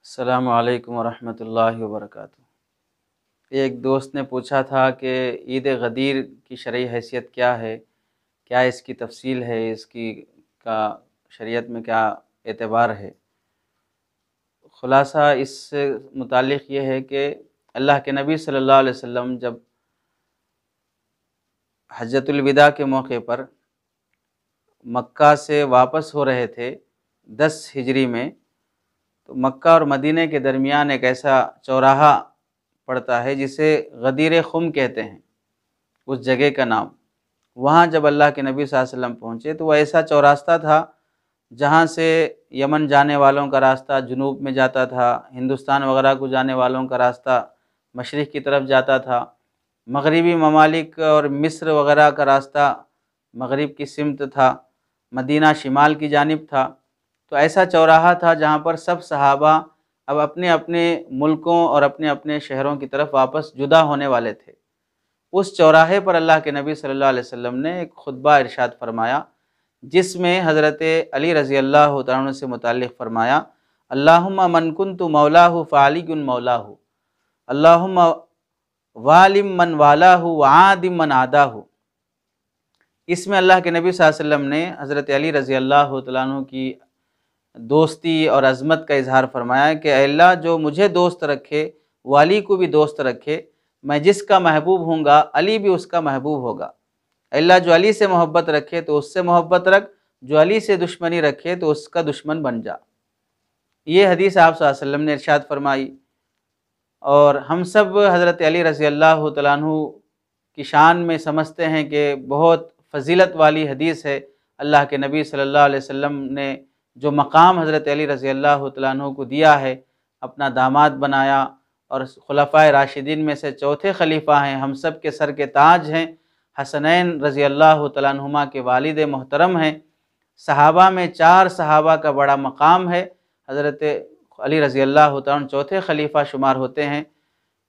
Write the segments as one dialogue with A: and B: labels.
A: السلام علیکم ورحمۃ اللہ وبرکاتہ۔ ایک دوست نے پوچھا تھا کہ عید غدیر کی شرعی حیثیت کیا ہے، کیا اس کی تفصیل ہے، اس کی کا شریعت میں کیا اعتبار ہے۔ خلاصہ اس سے متعلق یہ ہے کہ اللہ کے نبی صلی اللہ علیہ وسلم جب حجۃ الوداع کے موقع پر مکہ سے واپس ہو رہے تھے 10 ہجری میں، تو مکہ اور مدینہ کے درمیان ایک ایسا چوراہا پڑتا ہے جسے غدیر خم کہتے ہیں، اس جگہ کا نام۔ وہاں جب اللہ کے نبی صلی اللہ علیہ وسلم پہنچے تو وہ ایسا چوراستہ تھا جہاں سے یمن جانے والوں کا راستہ جنوب میں جاتا تھا، ہندوستان وغیرہ کو جانے والوں کا راستہ مشرق کی طرف جاتا تھا، مغربی ممالک اور مصر وغیرہ کا راستہ مغرب کی سمت تھا، مدینہ شمال کی جانب تھا۔ تو ایسا چوراہا تھا جہاں پر سب صحابہ اب اپنے اپنے ملکوں اور اپنے اپنے شہروں کی طرف واپس جدا ہونے والے تھے۔ اس چوراہے پر اللہ کے نبی صلی اللہ علیہ وسلم نے ایک خطبہ ارشاد فرمایا، جس میں حضرت علی رضی اللہ تعالیٰ عنہ سے متعلق فرمایا، اللہم من کنت مولاہ فعلی مولاہ، اللہم والم من والاہ وعادم من عاداہ۔ اس میں اللہ کے نبی صلی اللہ علیہ وسلم نے حضرت علی رضی اللہ تعالیٰ عنہ کی دوستی اور عظمت کا اظہار فرمایا کہ اے اللہ جو مجھے دوست رکھے وہ علی کو بھی دوست رکھے، میں جس کا محبوب ہوں گا علی بھی اس کا محبوب ہوگا۔ اے اللہ جو علی سے محبت رکھے تو اس سے محبت رکھ، جو علی سے دشمنی رکھے تو اس کا دشمن بن جا۔ یہ حدیث آپ صلی اللہ علیہ وسلم نے ارشاد فرمائی، اور ہم سب حضرت علی رضی اللہ تعالیٰ عنہ کی شان میں سمجھتے ہیں کہ بہت فضیلت والی حدیث ہے۔ اللہ کے نبی صلی اللہ علیہ وسلم نے جو مقام حضرت علی رضی اللہ تعالیٰ عنہ کو دیا ہے، اپنا داماد بنایا، اور خلفائے راشدین میں سے چوتھے خلیفہ ہیں، ہم سب کے سر کے تاج ہیں، حسنین رضی اللہ تعالیٰ عنہما کے والد محترم ہیں، صحابہ میں 4 صحابہ کا بڑا مقام ہے، حضرت علی رضی اللہ تعالیٰ عنہ چوتھے خلیفہ شمار ہوتے ہیں۔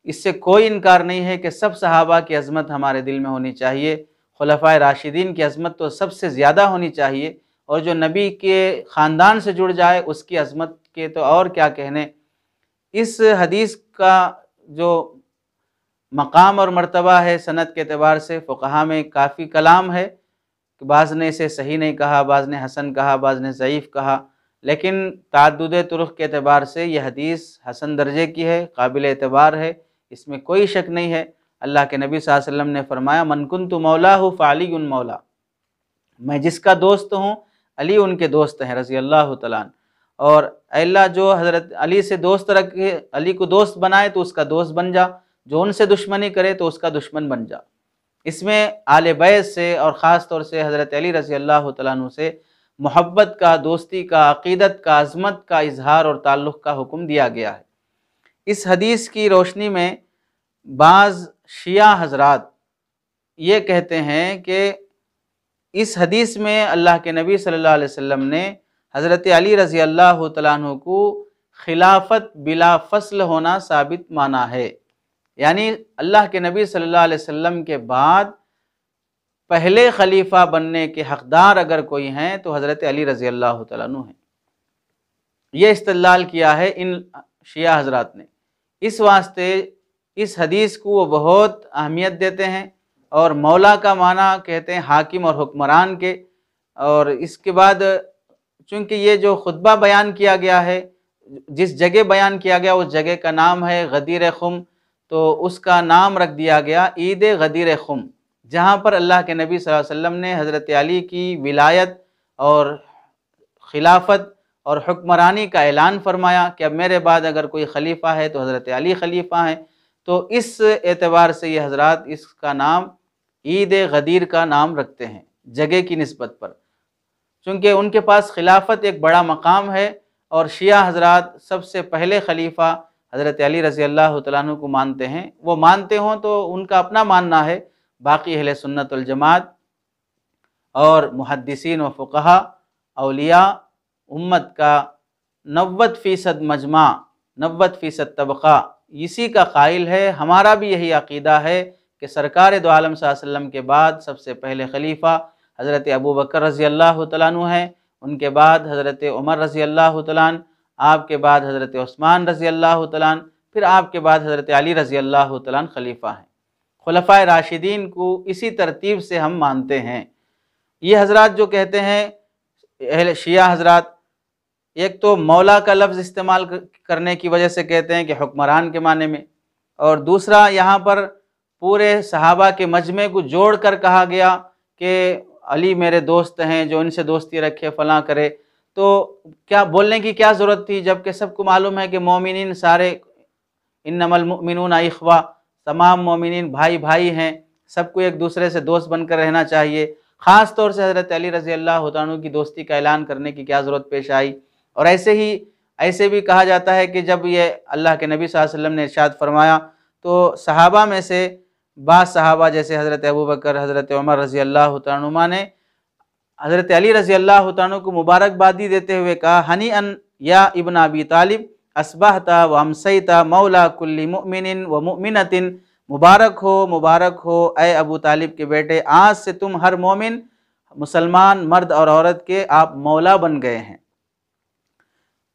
A: اس سے کوئی انکار نہیں ہے کہ سب صحابہ کی عظمت ہمارے دل میں ہونی چاہیے، خلفائے راشدین کی عظمت تو سب سے زیادہ ہونی چاہیے، اور جو نبی کے خاندان سے جڑ جائے اس کی عظمت کے تو اور کیا کہنے۔ اس حدیث کا جو مقام اور مرتبہ ہے سند کے اعتبار سے فقہا میں کافی کلام ہے، کہ بعض نے اسے صحیح نہیں کہا، بعض نے حسن کہا، بعض نے ضعیف کہا، لیکن تعدد طرق کے اعتبار سے یہ حدیث حسن درجے کی ہے، قابل اعتبار ہے، اس میں کوئی شک نہیں ہے۔ اللہ کے نبی صلی اللہ علیہ وسلم نے فرمایا، من کنت مولاہ فعلی مولا، میں جس کا دوست ہوں علی ان کے دوست ہیں رضی اللہ تعالیٰ عنہ، اور اے اللہ جو حضرت علی سے دوست رکھے، علی کو دوست بنائے تو اس کا دوست بن جا، جو ان سے دشمنی کرے تو اس کا دشمن بن جا۔ اس میں آل بیت سے اور خاص طور سے حضرت علی رضی اللہ تعالیٰ عنہ سے محبت کا، دوستی کا، عقیدت کا، عظمت کا اظہار اور تعلق کا حکم دیا گیا ہے۔ اس حدیث کی روشنی میں بعض شیعہ حضرات یہ کہتے ہیں کہ اس حدیث میں اللہ کے نبی صلی اللہ علیہ وسلم نے حضرت علی رضی اللہ تعالیٰ عنہ کو خلافت بلا فصل ہونا ثابت مانا ہے، یعنی اللہ کے نبی صلی اللہ علیہ وسلم کے بعد پہلے خلیفہ بننے کے حقدار اگر کوئی ہیں تو حضرت علی رضی اللہ تعالیٰ عنہ ہیں۔ یہ استدلال کیا ہے ان شیعہ حضرات نے، اس واسطے اس حدیث کو وہ بہت اہمیت دیتے ہیں، اور مولا کا معنی کہتے ہیں حاکم اور حکمران کے، اور اس کے بعد چونکہ یہ جو خطبہ بیان کیا گیا ہے، جس جگہ بیان کیا گیا اس جگہ کا نام ہے غدیر خم، تو اس کا نام رکھ دیا گیا عید غدیر خم، جہاں پر اللہ کے نبی صلی اللہ علیہ وسلم نے حضرت علی کی ولایت اور خلافت اور حکمرانی کا اعلان فرمایا کہ اب میرے بعد اگر کوئی خلیفہ ہے تو حضرت علی خلیفہ ہیں۔ تو اس اعتبار سے یہ حضرات اس کا نام عید غدیر کا نام رکھتے ہیں جگہ کی نسبت پر، چونکہ ان کے پاس خلافت ایک بڑا مقام ہے، اور شیعہ حضرات سب سے پہلے خلیفہ حضرت علی رضی اللہ تعالیٰ عنہ کو مانتے ہیں۔ وہ مانتے ہوں تو ان کا اپنا ماننا ہے، باقی اہل سنت والجماعت اور محدثین و فقہا اولیاء امت کا 90% مجمع، 90% طبقہ اسی کا قائل ہے۔ ہمارا بھی یہی عقیدہ ہے کہ سرکار دو عالم صلی اللہ علیہ وسلم کے بعد سب سے پہلے خلیفہ حضرت ابو بکر رضی اللہ تعالیٰ عنہ ہیں، ان کے بعد حضرت عمر رضی اللہ تعالیٰ عنہ، آپ کے بعد حضرت عثمان رضی اللہ تعالیٰ عنہ، پھر آپ کے بعد حضرت علی رضی اللہ تعالیٰ عنہ خلیفہ ہیں۔ خلفائے راشدین کو اسی ترتیب سے ہم مانتے ہیں۔ یہ حضرات جو کہتے ہیں اہل شیعہ حضرات، ایک تو مولا کا لفظ استعمال کرنے کی وجہ سے کہتے ہیں کہ حکمران کے معنی میں، اور دوسرا یہاں پر پورے صحابہ کے مجمع کو جوڑ کر کہا گیا کہ علی میرے دوست ہیں، جو ان سے دوستی رکھے فلاں کرے۔ تو کیا بولنے کی کیا ضرورت تھی، جبکہ سب کو معلوم ہے کہ مومنین سارے انما المؤمنون اخوہ، تمام مومنین بھائی بھائی ہیں، سب کو ایک دوسرے سے دوست بن کر رہنا چاہیے۔ خاص طور سے حضرت علی رضی اللہ عنہ کی دوستی کا اعلان کرنے کی کیا ضرورت پیش آئی؟ اور ایسے بھی کہا جاتا ہے کہ جب یہ اللہ کے نبی صلی اللہ علیہ وسلم نے ارشاد فرمایا تو صحابہ میں سے بعض صحابہ جیسے حضرت ابوبکر، حضرت عمر رضی اللہ عنہما نے حضرت علی رضی اللہ عنہ کو مبارکبادی دیتے ہوئے کہا، ہنیئن یا ابن ابی طالب اصبحت و امسیت مولا کل مؤمن و مؤمنۃ، مبارک ہو اے ابو طالب کے بیٹے، آج سے تم ہر مومن مسلمان مرد اور عورت کے آپ مولا بن گئے ہیں۔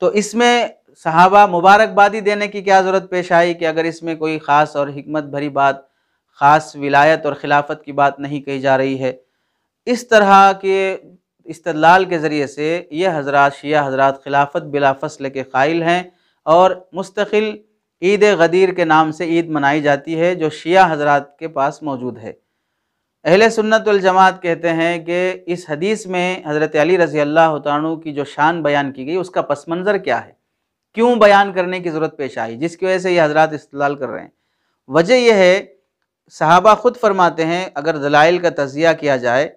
A: تو اس میں صحابہ مبارکبادی دینے کی کیا ضرورت پیش آئی کہ اگر اس میں کوئی خاص اور حکمت بھری بات، خاص ولایت اور خلافت کی بات نہیں کہی جا رہی ہے؟ اس طرح کے استدلال کے ذریعے سے یہ حضرات شیعہ حضرات خلافت بلا فصل کے قائل ہیں، اور مستقل عید غدیر کے نام سے عید منائی جاتی ہے جو شیعہ حضرات کے پاس موجود ہے۔ اہل سنت والجماعت کہتے ہیں کہ اس حدیث میں حضرت علی رضی اللہ عنہ کی جو شان بیان کی گئی اس کا پس منظر کیا ہے، کیوں بیان کرنے کی ضرورت پیش آئی، جس کی وجہ سے یہ حضرات استدلال کر رہے ہیں؟ وجہ یہ ہے، صحابہ خود فرماتے ہیں، اگر دلائل کا تجزیہ کیا جائے،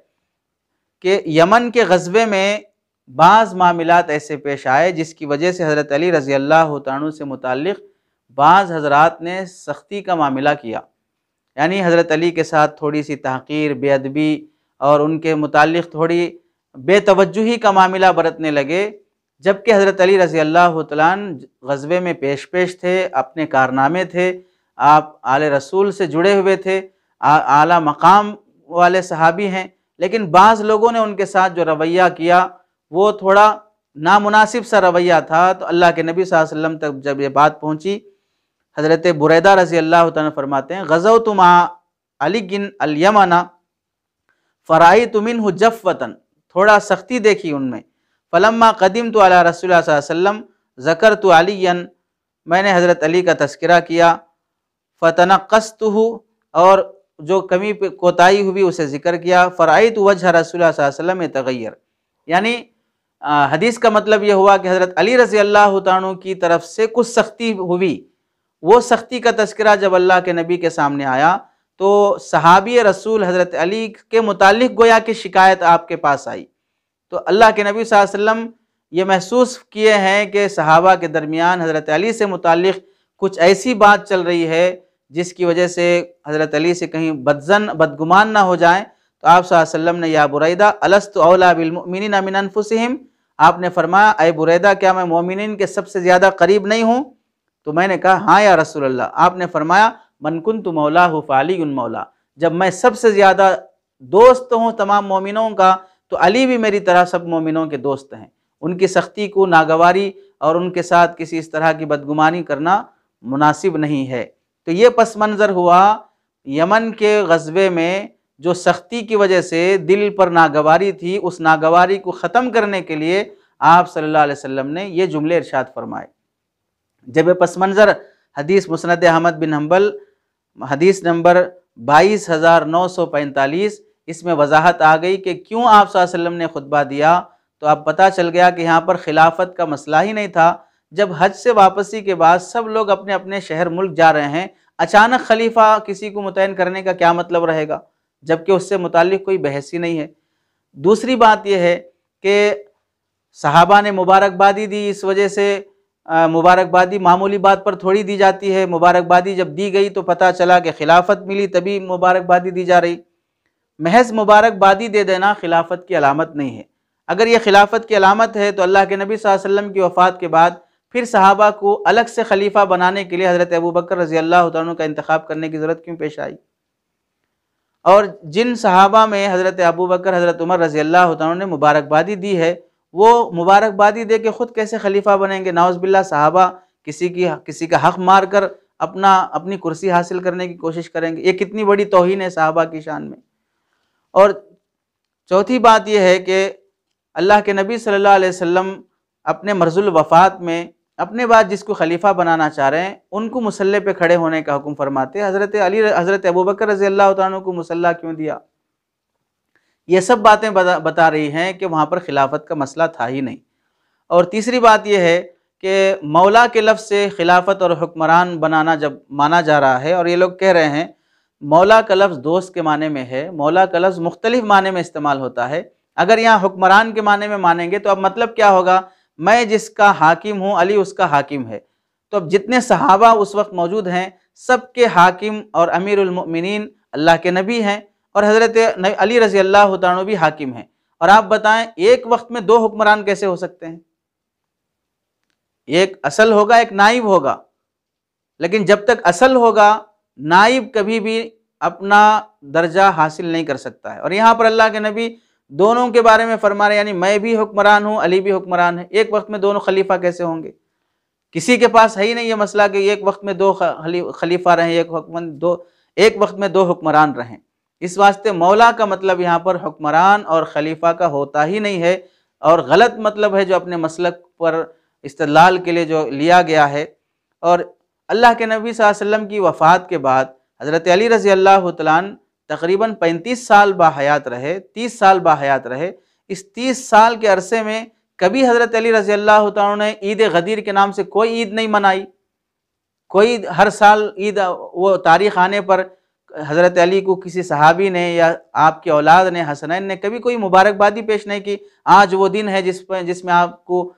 A: کہ یمن کے غزوے میں بعض معاملات ایسے پیش آئے جس کی وجہ سے حضرت علی رضی اللہ عنہ سے متعلق بعض حضرات نے سختی کا معاملہ کیا، یعنی حضرت علی کے ساتھ تھوڑی سی تحقیر، بے ادبی اور ان کے متعلق تھوڑی بے توجہی کا معاملہ برتنے لگے، جبکہ حضرت علی رضی اللہ عنہ غزوے میں پیش تھے، اپنے کارنامے تھے، آپ آل رسول سے جڑے ہوئے تھے، اعلیٰ مقام والے صحابی ہیں، لیکن بعض لوگوں نے ان کے ساتھ جو رویہ کیا وہ تھوڑا نامناسب سا رویہ تھا۔ تو اللہ کے نبی صلی اللہ علیہ وسلم تک جب یہ بات پہنچی، حضرت بریدہ رضی اللہ عنہ فرماتے ہیں، غزوت مع علی الیمن فرأیت منہ جفوۃ، تھوڑا سختی دیکھی ان میں، فلما قدمت علی رسول اللہ صلی اللہ علیہ وسلم ذکرت علی، میں نے حضرت علی کا تذکرہ کیا، فتنقصتہ، اور جو کمی پہ کوتاہی ہوئی اسے ذکر کیا، فرأیت وجہ رسول اللہ صلی اللہ علیہ وسلم یتغیر، یعنی حدیث کا مطلب یہ ہوا کہ حضرت علی رضی اللہ عنہ کی طرف سے کچھ سختی ہوئی، وہ سختی کا تذکرہ جب اللہ کے نبی کے سامنے آیا تو صحابی رسول حضرت علی کے متعلق گویا کہ شکایت آپ کے پاس آئی، تو اللہ کے نبی صلی اللہ علیہ وسلم یہ محسوس کیے ہیں کہ صحابہ کے درمیان حضرت علی سے متعلق کچھ ایسی بات چل رہی ہے جس کی وجہ سے حضرت علی سے کہیں بدگمان نہ ہو جائیں، تو آپ صلی اللہ علیہ وسلم نے یا بریدہ الست اولا بالمؤمنین من انفسہم، آپ نے فرمایا اے بریدہ کیا میں مومنین کے سب سے زیادہ قریب نہیں ہوں؟ تو میں نے کہا ہاں یا رسول اللہ۔ آپ نے فرمایا من کنت مولاہ فعلی مولا، جب میں سب سے زیادہ دوست ہوں تمام مومنوں کا تو علی بھی میری طرح سب مومنوں کے دوست ہیں، ان کی سختی کو ناگواری اور ان کے ساتھ کسی اس طرح کی بدگمانی کرنا مناسب نہیں ہے۔ تو یہ پس منظر ہوا یمن کے غزوے میں، جو سختی کی وجہ سے دل پر ناگواری تھی، اس ناگواری کو ختم کرنے کے لیے آپ صلی اللہ علیہ وسلم نے یہ جملے ارشاد فرمائے۔ جب یہ پس منظر حدیث مسند احمد بن حنبل حدیث نمبر 22,945، اس میں وضاحت آ گئی کہ کیوں آپ صلی اللہ علیہ وسلم نے خطبہ دیا، تو اب پتہ چل گیا کہ یہاں پر خلافت کا مسئلہ ہی نہیں تھا۔ جب حج سے واپسی کے بعد سب لوگ اپنے اپنے شہر ملک جا رہے ہیں، اچانک خلیفہ کسی کو متعین کرنے کا کیا مطلب رہے گا، جبکہ اس سے متعلق کوئی بحث ہی نہیں ہے۔ دوسری بات یہ ہے کہ صحابہ نے مبارکبادی دی، اس وجہ سے مبارکبادی معمولی بات پر تھوڑی دی جاتی ہے، مبارکبادی جب دی گئی تو پتہ چلا کہ خلافت ملی تبھی مبارکبادی دی جا رہی۔ محض مبارکبادی دے دینا خلافت کی علامت نہیں ہے۔ اگر یہ خلافت کی علامت ہے تو اللہ کے نبی صلی اللہ علیہ وسلم کی وفات کے بعد پھر صحابہ کو الگ سے خلیفہ بنانے کے لیے حضرت ابوبکر رضی اللہ عنہ کا انتخاب کرنے کی ضرورت کیوں پیش آئی؟ اور جن صحابہ میں حضرت ابوبکر، حضرت عمر رضی اللہ عنہ نے مبارکبادی دی ہے، وہ مبارکبادی دے کے خود کیسے خلیفہ بنیں گے؟ نعوذ باللہ صحابہ کسی کا حق مار کر اپنی کرسی حاصل کرنے کی کوشش کریں گے، یہ کتنی بڑی توہین ہے صحابہ کی شان میں۔ اور چوتھی بات یہ ہے کہ اللہ کے نبی صلی اللہ علیہ وسلم اپنے مرض الوفات میں اپنے بعد جس کو خلیفہ بنانا چاہ رہے ہیں ان کو مصلی پہ کھڑے ہونے کا حکم فرماتے ہیں۔ حضرت ابوبکر رضی اللہ تعالیٰ عنہ کو مصلی کیوں دیا؟ یہ سب باتیں بتا رہی ہیں کہ وہاں پر خلافت کا مسئلہ تھا ہی نہیں۔ اور تیسری بات یہ ہے کہ مولا کے لفظ سے خلافت اور حکمران بنانا جب مانا جا رہا ہے، اور یہ لوگ کہہ رہے ہیں مولا کا لفظ دوست کے معنی میں ہے، مولا کا لفظ مختلف معنی میں استعمال ہوتا ہے، اگر یہاں حکمران کے معنی میں مانیں گے تو اب مطلب کیا ہوگا؟ میں جس کا حاکم ہوں علی اس کا حاکم ہے، تو اب جتنے صحابہ اس وقت موجود ہیں سب کے حاکم اور امیر المؤمنین اللہ کے نبی ہیں، اور حضرت علی رضی اللہ تعالیٰ عنہ بھی حاکم ہیں۔ اور آپ بتائیں ایک وقت میں دو حکمران کیسے ہو سکتے ہیں؟ ایک اصل ہوگا، ایک نائب ہوگا، لیکن جب تک اصل ہوگا نائب کبھی بھی اپنا درجہ حاصل نہیں کر سکتا ہے۔ اور یہاں پر اللہ کے نبی دونوں کے بارے میں فرما رہے ہیں، یعنی میں بھی حکمران ہوں، علی بھی حکمران ہے، ایک وقت میں دونوں خلیفہ کیسے ہوں گے؟ کسی کے پاس ہے ہی نہیں یہ مسئلہ کہ ایک وقت میں دو خلیفہ رہیں، ایک وقت میں دو حکمران رہیں۔ اس واسطے مولا کا مطلب یہاں پر حکمران اور خلیفہ کا ہوتا ہی نہیں ہے، اور غلط مطلب ہے جو اپنے مسلک پر استدلال کے لیے جو لیا گیا ہے۔ اور اللہ کے نبی صلی اللہ علیہ وسلم کی وفات کے بعد حضرت علی رضی اللہ تعالیٰ عنہ تقریباً 35 سال باحیات رہے، 30 سال باحیات رہے۔ اس 30 سال کے عرصے میں کبھی حضرت علی رضی اللہ تعالیٰ عنہ نے عید غدیر کے نام سے کوئی عید نہیں منائی، کوئی ہر سال عید وہ تاریخ آنے پر حضرت علی کو کسی صحابی نے یا آپ کی اولاد نے حسنین نے کبھی کوئی مبارکبادی پیش نہیں کی، آج وہ دن ہے جس میں آپ کو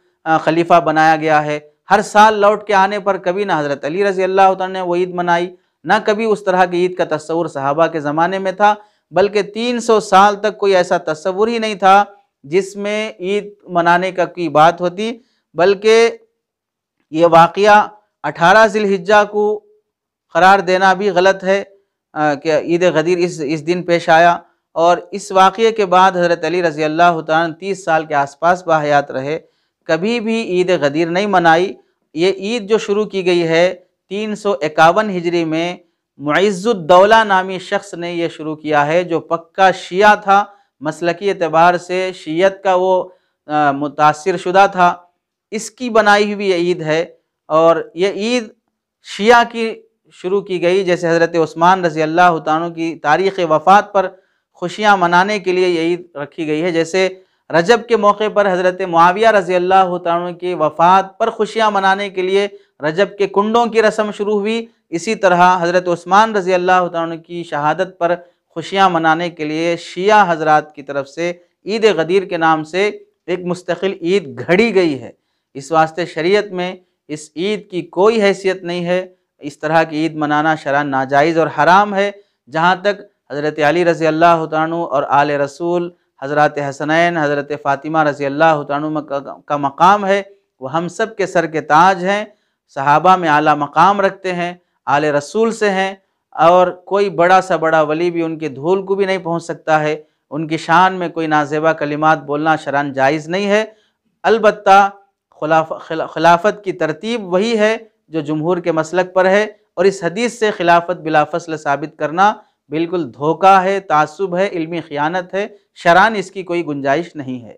A: خلیفہ بنایا گیا ہے۔ ہر سال لوٹ کے آنے پر کبھی نہ حضرت علی رضی اللہ تعالیٰ نے وہ عید منائی، نہ کبھی اس طرح کی عید کا تصور صحابہ کے زمانے میں تھا، بلکہ 300 سال تک کوئی ایسا تصور ہی نہیں تھا جس میں عید منانے کا کوئی بات ہوتی، بلکہ یہ واقعہ 18 ذی الحجہ کو قرار دینا بھی غلط ہے کہ عید غدیر اس دن پیش آیا۔ اور اس واقعے کے بعد حضرت علی رضی اللہ تعالیٰ 30 سال کے آس پاس باحیات رہے، کبھی بھی عید غدیر نہیں منائی۔ یہ عید جو شروع کی گئی ہے 351 ہجری میں معز الدولہ نامی شخص نے یہ شروع کیا ہے، جو پکا شیعہ تھا، مسلکی اعتبار سے شیعت کا وہ متاثر شدہ تھا، اس کی بنائی ہوئی یہ عید ہے۔ اور یہ عید شیعہ کی شروع کی گئی، جیسے حضرت عثمان رضی اللہ عنہ کی تاریخ وفات پر خوشیاں منانے کے لیے یہ عید رکھی گئی ہے، جیسے رجب کے موقع پر حضرت معاویہ رضی اللہ عنہ کی وفات پر خوشیاں منانے کے لیے رجب کے کنڈوں کی رسم شروع ہوئی، اسی طرح حضرت عثمان رضی اللہ عنہ کی شہادت پر خوشیاں منانے کے لیے شیعہ حضرات کی طرف سے عید غدیر کے نام سے ایک مستقل عید گھڑی گئی ہے۔ اس واسطے شریعت میں اس عید کی کوئی حیثیت نہیں ہے، اس طرح کی عید منانا شرعاً ناجائز اور حرام ہے۔ جہاں تک حضرت علی رضی اللہ عنہ اور آل رسول حضرات حسنین حضرت فاطمہ رضی اللہ عنہ کا مقام ہے، وہ ہم سب کے سر کے تاج ہیں، صحابہ میں اعلیٰ مقام رکھتے ہیں، آل رسول سے ہیں، اور کوئی بڑا سا بڑا ولی بھی ان کے دھول کو بھی نہیں پہنچ سکتا ہے۔ ان کی شان میں کوئی نازیبہ کلمات بولنا شرعاً جائز نہیں ہے۔ البتہ خلافت کی ترتیب وہی ہے جو جمہور کے مسلک پر ہے، اور اس حدیث سے خلافت بلا فصل ثابت کرنا بالکل دھوکہ ہے، تعصب ہے، علمی خیانت ہے، شرعاً اس کی کوئی گنجائش نہیں ہے۔